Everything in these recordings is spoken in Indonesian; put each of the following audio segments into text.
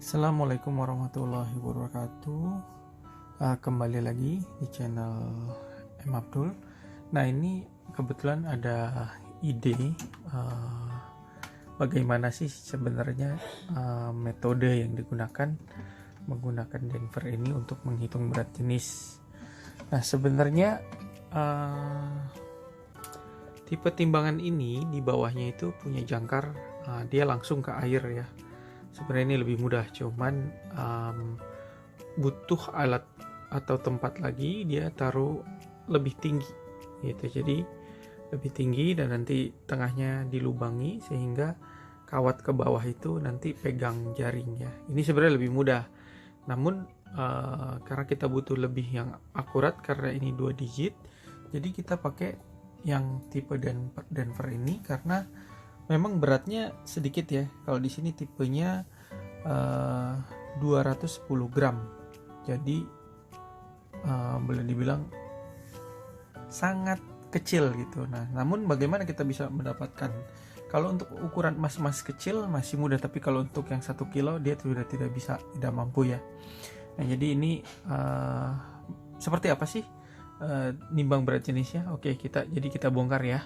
Assalamualaikum warahmatullahi wabarakatuh. Kembali lagi di channel M. Abdul. Nah, ini kebetulan ada ide bagaimana sih sebenarnya metode yang digunakan menggunakan Denver ini untuk menghitung berat jenis. Nah, sebenarnya tipe timbangan ini di bawahnya itu punya jangkar, dia langsung ke air ya. Sebenarnya ini lebih mudah, cuman butuh alat atau tempat lagi, dia taruh lebih tinggi gitu. Jadi lebih tinggi dan nanti tengahnya dilubangi sehingga kawat ke bawah itu nanti pegang jaringnya. Ini sebenarnya lebih mudah, namun karena kita butuh lebih yang akurat karena ini 2 digit, jadi kita pakai yang tipe Denver ini karena memang beratnya sedikit ya. Kalau di sini tipenya 210 gram. Jadi boleh dibilang sangat kecil gitu. Nah, namun bagaimana kita bisa mendapatkan? Kalau untuk ukuran emas kecil masih mudah, tapi kalau untuk yang 1 kilo dia sudah tidak mampu ya. Nah, jadi ini seperti apa sih nimbang berat jenisnya? Oke, kita bongkar ya.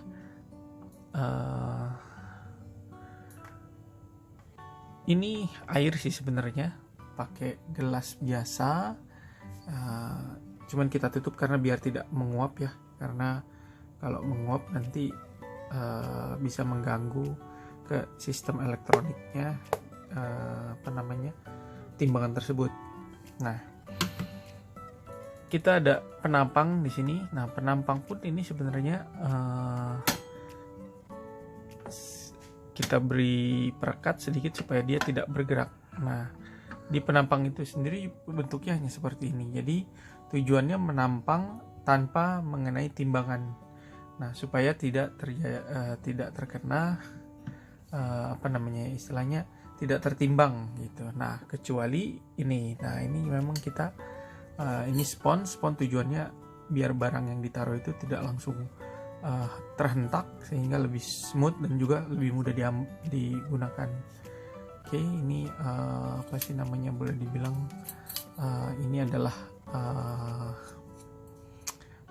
Ini air sih sebenarnya, pakai gelas biasa, cuman kita tutup karena biar tidak menguap ya, karena kalau menguap nanti bisa mengganggu ke sistem elektroniknya timbangan tersebut. Nah, kita ada penampang di sini. Nah, penampang pun ini sebenarnya kita beri perekat sedikit supaya dia tidak bergerak. Nah, di penampang itu sendiri bentuknya hanya seperti ini. Jadi tujuannya menampang tanpa mengenai timbangan. Nah, supaya tidak terkena istilahnya tidak tertimbang gitu. Nah, kecuali ini. Nah, ini memang kita ini spons tujuannya biar barang yang ditaruh itu tidak langsung terhentak sehingga lebih smooth dan juga lebih mudah digunakan. Oke, ini boleh dibilang ini adalah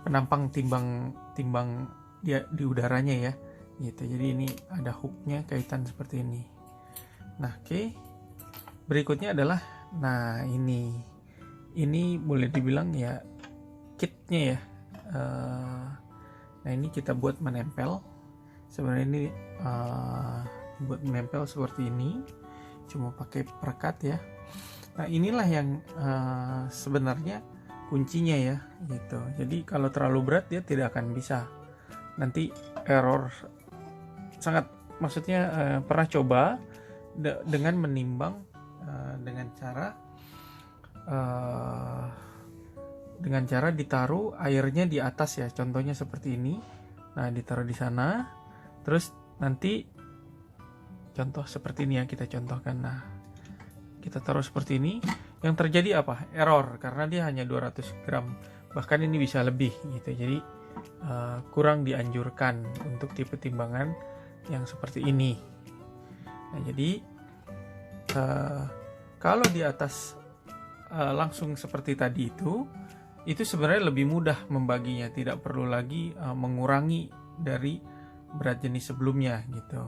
penampang timbang dia di udaranya ya gitu. Jadi ini ada hooknya kaitan seperti ini. Nah, oke, berikutnya adalah ini boleh dibilang ya kitnya ya. Nah, ini kita buat menempel. Sebenarnya ini buat menempel seperti ini, cuma pakai perekat ya. Nah, inilah yang sebenarnya kuncinya ya gitu. Jadi kalau terlalu berat dia tidak akan bisa. Nanti error sangat, maksudnya pernah coba dengan menimbang dengan cara ditaruh airnya di atas ya, contohnya seperti ini. Nah, ditaruh di sana, terus nanti contoh seperti ini ya, kita contohkan. Nah, kita taruh seperti ini, yang terjadi apa? Error, karena dia hanya 200 gram, bahkan ini bisa lebih gitu. Jadi kurang dianjurkan untuk tipe timbangan yang seperti ini. Nah, jadi kalau di atas langsung seperti tadi itu sebenarnya lebih mudah membaginya, tidak perlu lagi mengurangi dari berat jenis sebelumnya gitu.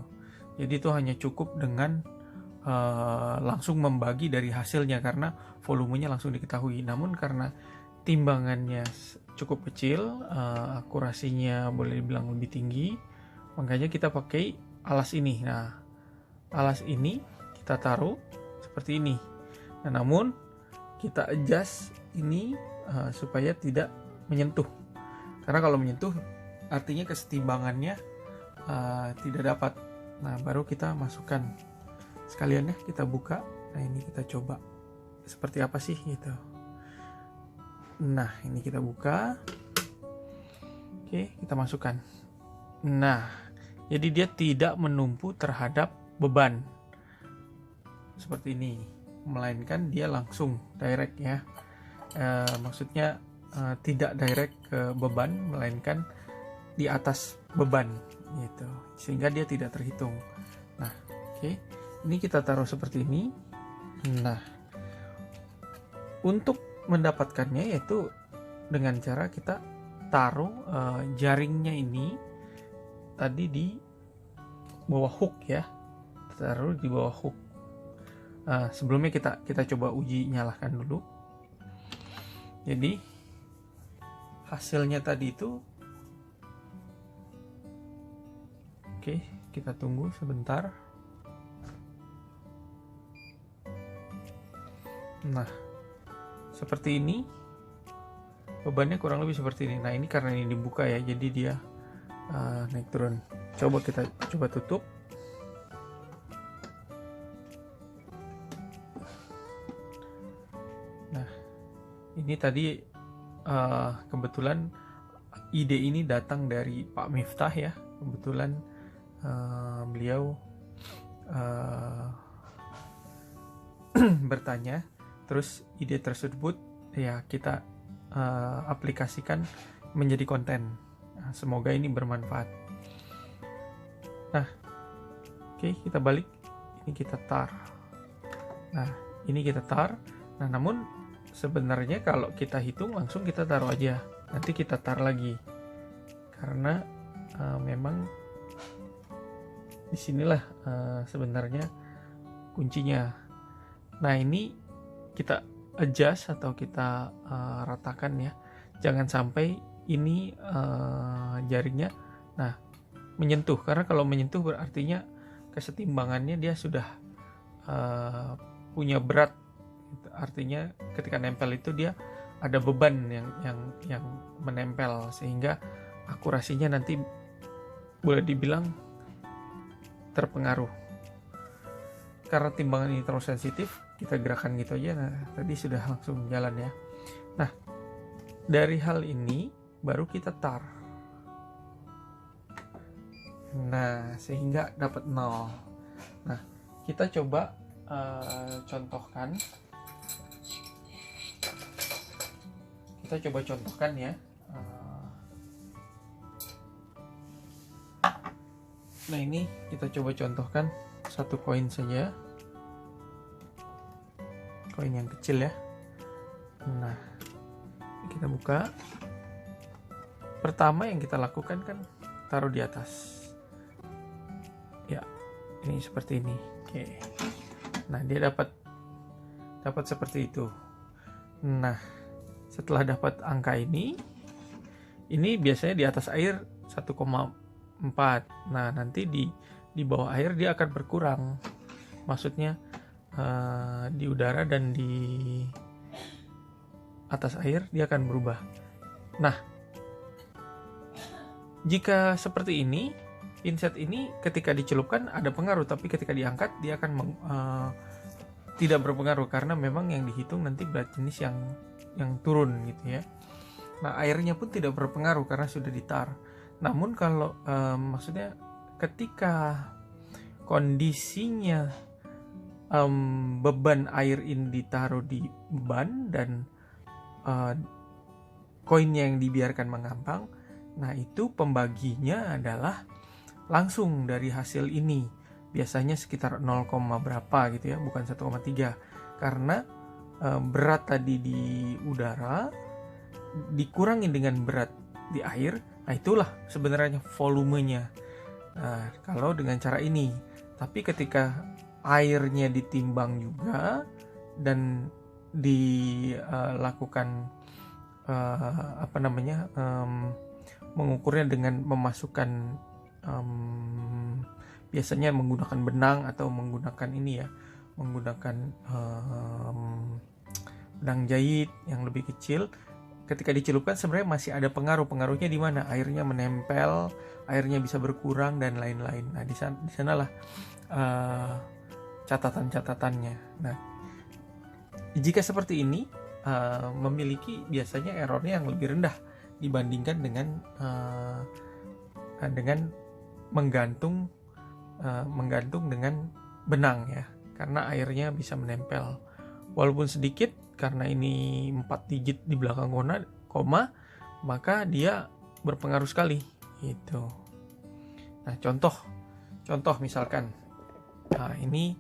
Jadi itu hanya cukup dengan langsung membagi dari hasilnya karena volumenya langsung diketahui. Namun karena timbangannya cukup kecil, akurasinya boleh dibilang lebih tinggi, makanya kita pakai alas ini. Nah, alas ini kita taruh seperti ini. Nah, namun kita adjust ini supaya tidak menyentuh, karena kalau menyentuh artinya kesetimbangannya tidak dapat. Nah, baru kita masukkan sekalian ya, kita buka. Nah, ini kita coba seperti apa sih gitu. Nah, ini kita buka. Oke, kita masukkan. Nah, jadi dia tidak menumpu terhadap beban seperti ini, melainkan dia langsung direct ya. Maksudnya tidak direct ke beban, melainkan di atas beban gitu, sehingga dia tidak terhitung. Nah, oke, ini kita taruh seperti ini. Nah, untuk mendapatkannya yaitu dengan cara kita taruh jaringnya ini tadi di bawah hook ya, taruh di bawah hook. Sebelumnya kita coba uji nyalakan dulu. Jadi hasilnya tadi itu, oke, kita tunggu sebentar. Nah, seperti ini, bebannya kurang lebih seperti ini. Nah, ini karena ini dibuka ya, jadi dia naik turun. Coba kita tutup. Nah, ini tadi kebetulan ide ini datang dari Pak Miftah ya. Kebetulan beliau bertanya, terus ide tersebut ya kita aplikasikan menjadi konten. Nah, semoga ini bermanfaat. Nah, oke, kita balik. Ini kita tar. Nah, ini kita tar. Nah, namun sebenarnya kalau kita hitung langsung kita taruh aja. Nanti kita tar lagi. Karena memang disinilah sebenarnya kuncinya. Nah, ini kita adjust atau kita ratakan ya. Jangan sampai ini jaringnya menyentuh, karena kalau menyentuh berartinya kesetimbangannya dia sudah punya berat. Artinya ketika nempel itu dia ada beban yang menempel, sehingga akurasinya nanti boleh dibilang terpengaruh. Karena timbangan ini terlalu sensitif, kita gerakan gitu aja. Nah, tadi sudah langsung jalan ya. Nah, dari hal ini baru kita tar. Nah, sehingga dapat 0. Nah, kita coba contohkan. Kita coba contohkan ya. Nah, ini kita coba contohkan satu koin saja. Koin yang kecil ya. Nah, kita buka. Pertama yang kita lakukan kan taruh di atas. Ya, ini seperti ini. Oke. Nah, dia dapat seperti itu. Nah, setelah dapat angka ini biasanya di atas air 1,4. Nah, nanti di bawah air dia akan berkurang. Maksudnya di udara dan di atas air dia akan berubah. Nah, jika seperti ini, inset ini ketika dicelupkan ada pengaruh, tapi ketika diangkat dia akan tidak berpengaruh, karena memang yang dihitung nanti berat jenis yang turun gitu ya. Nah, airnya pun tidak berpengaruh karena sudah ditar. Namun kalau maksudnya ketika kondisinya beban air ini ditaruh di beban dan koinnya yang dibiarkan mengambang, nah itu pembaginya adalah langsung dari hasil ini. Biasanya sekitar 0, berapa gitu ya, bukan 1,3. Karena berat tadi di udara dikurangi dengan berat di air, nah itulah sebenarnya volumenya. Nah, kalau dengan cara ini, tapi ketika airnya ditimbang juga dan dilakukan mengukurnya dengan memasukkan biasanya menggunakan benang atau menggunakan ini ya, menggunakan benang jahit yang lebih kecil. Ketika dicelupkan sebenarnya masih ada pengaruhnya di mana airnya menempel, airnya bisa berkurang dan lain-lain. Nah, di sanalah catatan-catatannya. Nah, jika seperti ini memiliki biasanya errornya yang lebih rendah dibandingkan dengan menggantung dengan benang ya, karena airnya bisa menempel walaupun sedikit, karena ini 4 digit di belakang koma, maka dia berpengaruh sekali gitu. Nah, contoh misalkan ini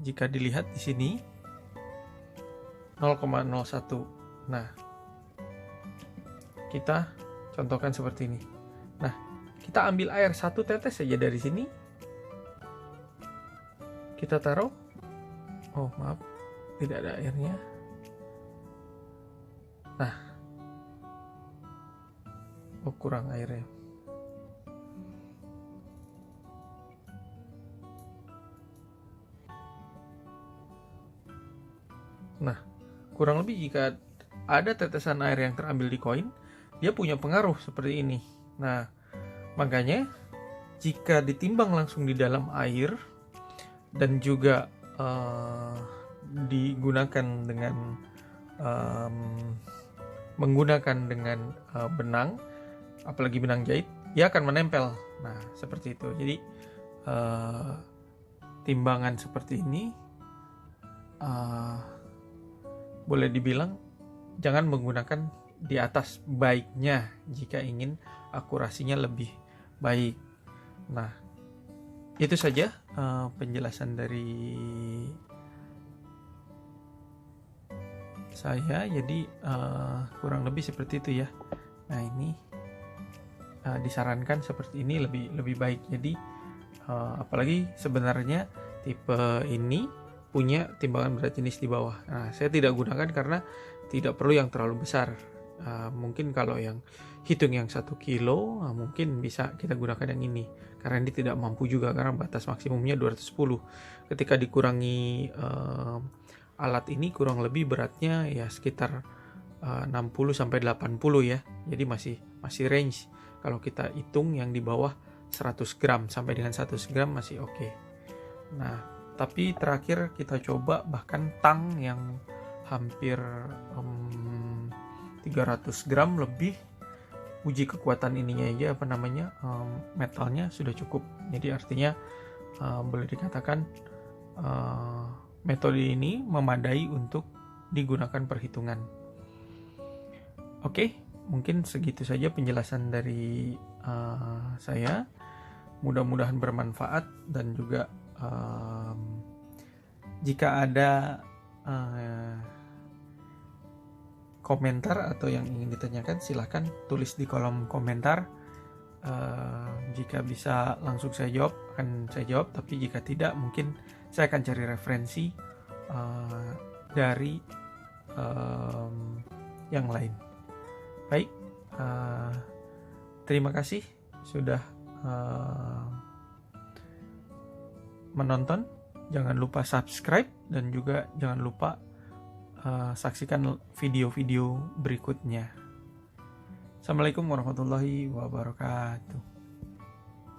jika dilihat di sini 0,01. Nah, kita contohkan seperti ini. Nah, kita ambil air 1 tetes saja dari sini. Kita taruh. Oh, maaf. Tidak ada airnya. Nah. Oh, kurang airnya. Nah, kurang lebih jika ada tetesan air yang terambil di koin, dia punya pengaruh seperti ini. Nah, makanya jika ditimbang langsung di dalam air dan juga digunakan dengan menggunakan dengan benang, apalagi benang jahit, dia akan menempel. Nah, seperti itu. Jadi timbangan seperti ini boleh dibilang jangan menggunakan di atas, baiknya jika ingin akurasinya lebih baik. Nah, itu saja penjelasan dari saya. Jadi kurang lebih seperti itu ya. Nah, ini disarankan seperti ini lebih baik. Jadi apalagi sebenarnya tipe ini punya timbangan berat jenis di bawah. Nah, saya tidak gunakan karena tidak perlu yang terlalu besar. Mungkin kalau yang hitung yang 1 kilo, mungkin bisa kita gunakan yang ini. Karena ini tidak mampu juga, karena batas maksimumnya 210. Ketika dikurangi alat ini, kurang lebih beratnya ya sekitar 60-80 ya. Jadi masih range. Kalau kita hitung yang di bawah 100 gram, sampai dengan 100 gram masih oke. Nah, tapi terakhir kita coba bahkan tang yang hampir 300 gram lebih. Uji kekuatan ininya aja, metalnya sudah cukup. Jadi artinya boleh dikatakan metode ini memadai untuk digunakan perhitungan. Oke, mungkin segitu saja penjelasan dari saya. Mudah-mudahan bermanfaat, dan juga jika ada komentar atau yang ingin ditanyakan, silahkan tulis di kolom komentar. Jika bisa langsung saya jawab, akan saya jawab. Tapi jika tidak, mungkin saya akan cari referensi dari yang lain. Baik, terima kasih sudah menonton. Jangan lupa subscribe, dan juga jangan lupa saksikan video-video berikutnya. Assalamualaikum warahmatullahi wabarakatuh.